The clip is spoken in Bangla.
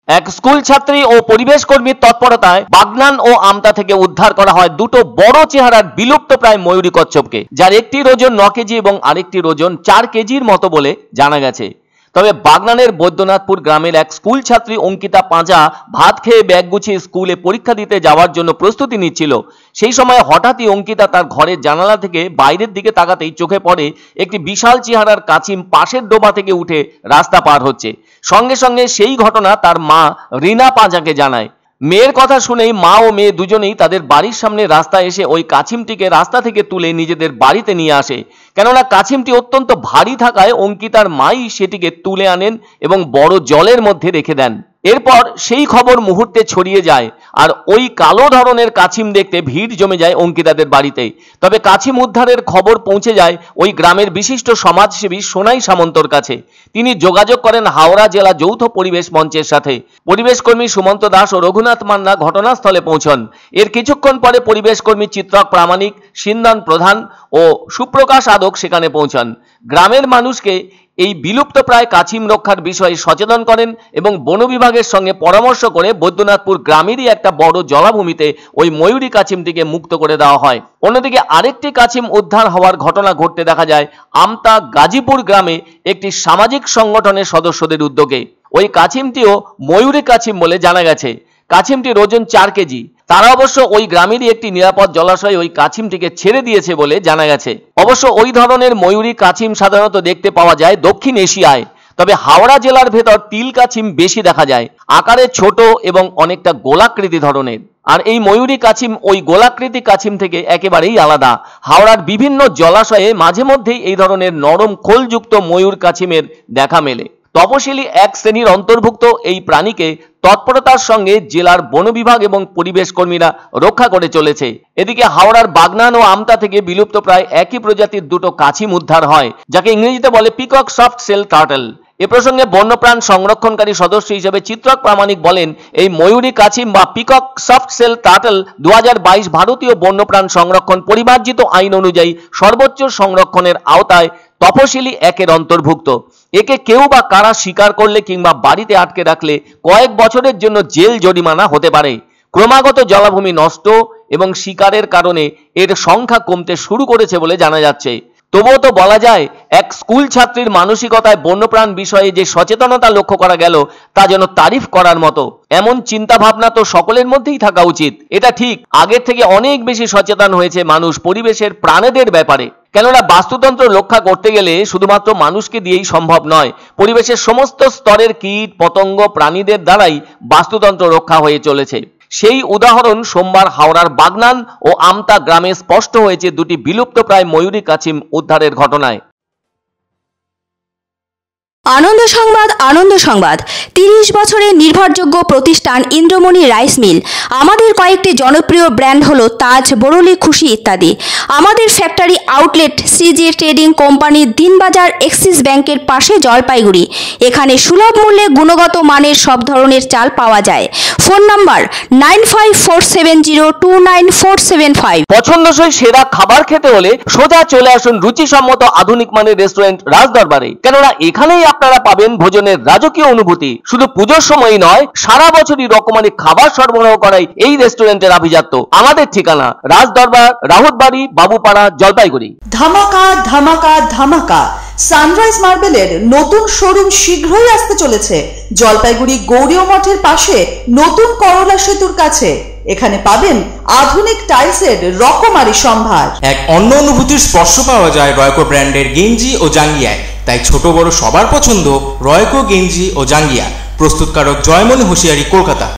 এক স্কুল ছাত্রী ও পরিবেশ কর্মীর তৎপরতায় বাগনান ও আমতা থেকে উদ্ধার করা হয় দুটো বড় চেহারার বিলুপ্ত প্রায় ময়ূরী কচ্ছপকে, যার একটির ওজন 9 কেজি এবং আরেকটির ওজন 4 কেজির মতো বলে জানা গেছে। তবে বাগনানের বৈদ্যনাথপুর গ্রামের এক স্কুল ছাত্রী অঙ্কিতা পাঁজা ভাত খেয়ে ব্যাগ গুছিয়ে স্কুলে পরীক্ষা দিতে যাওয়ার জন্য প্রস্তুতি নিচ্ছিল। সেই সময় হঠাৎই অঙ্কিতা তার ঘরের জানালা থেকে বাইরের দিকে তাকাতেই চোখে পড়ে একটি বিশাল চেহারার কাছিম পাশের ডোবা থেকে উঠে রাস্তা পার হচ্ছে। সঙ্গে সঙ্গে সেই ঘটনা তার মা রিনা পাঁজাকে জানায়। মেয়ের কথা শুনেই মা ও মেয়ে দুজনেই তাদের বাড়ির সামনে রাস্তায় এসে ওই কাছিমটিকে রাস্তা থেকে তুলে নিজেদের বাড়িতে নিয়ে আসে। কেননা কাছিমটি অত্যন্ত ভারী থাকায় অঙ্কিতার মাই সেটিকে তুলে আনেন এবং বড় জলের মধ্যে রেখে দেন। এরপর সেই খবর মুহূর্তে ছড়িয়ে যায় আর ওই কালো ধরনের কাছিম দেখতে ভিড় জমে যায় অঙ্কিতাদের বাড়িতে। তবে কাছিম উদ্ধারের খবর পৌঁছে যায় ওই গ্রামের বিশিষ্ট সমাজসেবী সোনাই সামন্তর কাছে। তিনি যোগাযোগ করেন হাওড়া জেলা যৌথ পরিবেশ মঞ্চের সাথে। পরিবেশ কর্মী সুমন্ত দাস ও রঘুনাথ মান্না ঘটনাস্থলে পৌঁছন। এর কিছুক্ষণ পরে পরিবেশ কর্মী চিত্রক প্রামাণিক, সিন্দান প্রধান ও সুপ্রকাশ আদক সেখানে পৌঁছান। গ্রামের মানুষকে এই বিলুপ্ত প্রায় কাছিম রক্ষার বিষয়ে সচেতন করেন এবং বন বিভাগের সঙ্গে পরামর্শ করে বৈদ্যনাথপুর গ্রামেরই একটা বড় জলাভূমিতে ওই ময়ূরী কাছিমটিকে মুক্ত করে দেওয়া হয়। অন্যদিকে আরেকটি কাছিম উদ্ধার হওয়ার ঘটনা ঘটতে দেখা যায় আমতা গাজীপুর গ্রামে একটি সামাজিক সংগঠনের সদস্যদের উদ্যোগে। ওই কাছিমটিও ময়ূরী কাছিম বলে জানা গেছে। কাছিমটির ওজন 4 কেজি। তারা অবশ্য ওই গ্রামেরই একটি নিরাপদ জলাশয়ে ওই কাছিমটিকে ছেড়ে দিয়েছে বলে জানা গেছে। অবশ্য ওই ধরনের ময়ূরী কাছিম সাধারণত দেখতে পাওয়া যায় দক্ষিণ এশিয়ায়। তবে হাওড়া জেলার ভেতর তিল কাছিম বেশি দেখা যায়, আকারে ছোট এবং অনেকটা গোলাকৃতি ধরনের। আর এই ময়ূরী কাছিম ওই গোলাকৃতি কাছিম থেকে একেবারেই আলাদা। হাওড়ার বিভিন্ন জলাশয়ে মাঝে মধ্যেই এই ধরনের নরম খোলযুক্ত ময়ূর কাছিমের দেখা মেলে। তপশিলি এক শ্রেণীর অন্তর্ভুক্ত এই প্রাণীকে তৎপরতার সঙ্গে জেলার বন বিভাগ এবং পরিবেশ কর্মীরা রক্ষা করে চলেছে। এদিকে হাওড়ার বাগনান ও আমতা থেকে বিলুপ্ত প্রায় একই প্রজাতির দুটো কাছিম উদ্ধার হয়, যাকে ইংরেজিতে বলে পিকক সফট সেল টার্টল। এ প্রসঙ্গে বন্যপ্রাণ সংরক্ষণকারী সদস্য হিসেবে চিত্রক প্রামাণিক বলেন, এই ময়ূরী কাছিম বা পিকক সফট সেল টার্টল 2022 ভারতীয় বন্যপ্রাণ সংরক্ষণ পরিমার্জিত আইন অনুযায়ী সর্বোচ্চ সংরক্ষণের আওতায় তপশিলি একের অন্তর্ভুক্ত। একে কেউ বা কারা শিকার করলে কিংবা বাড়িতে আটকে রাখলে কয়েক বছরের জন্য জেল জরিমানা হতে পারে। ক্রমাগত জলাভূমি নষ্ট এবং শিকারের কারণে এর সংখ্যা কমতে শুরু করেছে বলে জানা যাচ্ছে। তবুও তো বলা যায়, এক স্কুল ছাত্রীর মানসিকতায় বন্যপ্রাণ বিষয়ে যে সচেতনতা লক্ষ্য করা গেল তা যেন তারিফ করার মতো। এমন চিন্তা ভাবনা তো সকলের মধ্যেই থাকা উচিত। এটা ঠিক, আগের থেকে অনেক বেশি সচেতন হয়েছে মানুষ পরিবেশের প্রাণীদের ব্যাপারে। কেননা বাস্তুতন্ত্র রক্ষা করতে গেলে শুধুমাত্র মানুষকে দিয়েই সম্ভব নয়, পরিবেশের সমস্ত স্তরের কীট পতঙ্গ প্রাণীদের দ্বারাই বাস্তুতন্ত্র রক্ষা হয়ে চলেছে। সেই উদাহরণ সোমবার হাওড়ার বাগনান ও আমতা গ্রামে স্পষ্ট হয়েছে দুটি বিলুপ্ত প্রায় ময়ূরী কাছিম উদ্ধারের ঘটনায়। আনন্দ সংবাদ, আনন্দ সংবাদ। 30 বছরের নির্ভরযোগ্য প্রতিষ্ঠান ইন্দ্রমণি রাইস মিল। আমাদের কয়েকটি জনপ্রিয় ব্র্যান্ড হলো তাজ, বরলি, খুশি ইত্যাদি। আমাদের factory outlet CG trading company, Dinbazar, axis ব্যাংকের পাশে, জলপাইগুড়ি। এখানে সুলভ মূল্যে গুণগত মানের সব ধরনের চাল পাওয়া যায়। Phone number 9547029475। পছন্দসই সেরা খাবার খেতে হলে সোজা চলে আসুন রুচিসম্মত আধুনিক মানের রেস্টুরেন্ট রাজদরবারে। কেননা এখানেই আপনারা পাবেন ভোজনের রাজকীয় অনুভূতি। শুধু পুজোর সময়ই নয়, সারা বছরই রকমারি খাবার সরবরাহ করাই এই রেস্টুরেন্টের আভিজাত্য। আমাদের ঠিকানা রাজদরবার, রাহুতবাড়ি, বাবুপাড়া, জলপাইগুড়ি। ধামাকা ধামাকা ধামাকা! সানরাইজ মার্বেলের নতুন শোরুম শীঘ্রই আসতে চলেছে জলপাইগুড়ি গৌরীয় মঠের পাশে নতুন করলা সেতুর কাছে। এখানে পাবেন আধুনিক টাইলসের রকমারি সম্ভার। এক অন্য অনুভূতির স্পর্শ পাওয়া যায় রয়কো ব্র্যান্ডের গেঞ্জি ও জাঙ্গিয়ায়। তাই ছোট বড় সবার পছন্দ রয়কো গেঞ্জি ও জাঙ্গিয়া। প্রস্তুতকারক জয়মনি হোশিয়ারি, কলকাতা।